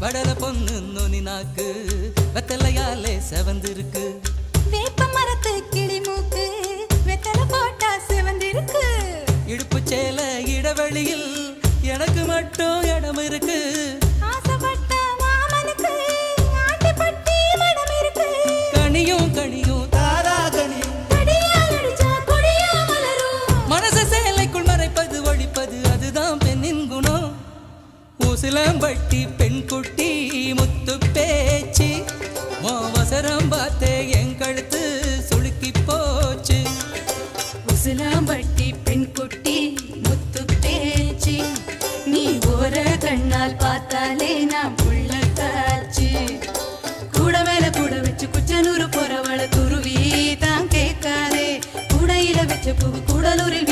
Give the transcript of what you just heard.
வடல பொண்ணு நுனி நாக்கு வெத்தலையாலே செவந்திருக்கு. வேப்ப மரத்து கிளி மூக்கு வெத்தலை போட்டா செவந்திருக்கு. இடுப்பு சேல இடைவெளியில் எனக்கு மட்டும் இடம் இருக்கு. ஆசைப்பட்ட மாமனுக்கு ஆட்டிப்பட்டி மடம் இருக்கு. கனியும் கனியும் தாரா கனியும் கடியால் அடிச்சா கொடியா மலரும். மனச சேலைக்குள் மறைப்பது ஒழிப்பது அதுதான் பெண்ணின் குணம். ஊசிலம்பட்டி பெண் குட்டி முத்து பேச்சு மோவசரம் பார்த்தே என் கழுத்து சுளுக்கி போச்சு. உசிலாம்பட்டி பெண் குட்டி முத்து பேச்சு நீ ஓர கண்ணால் பார்த்தாலே நான் புள்ளத்தாச்சு. கூட மேல கூட வச்சு குச்சனூர் போறவள துருவி தான் கேட்காதே. கூடையில வச்ச பூ கூடலூரில்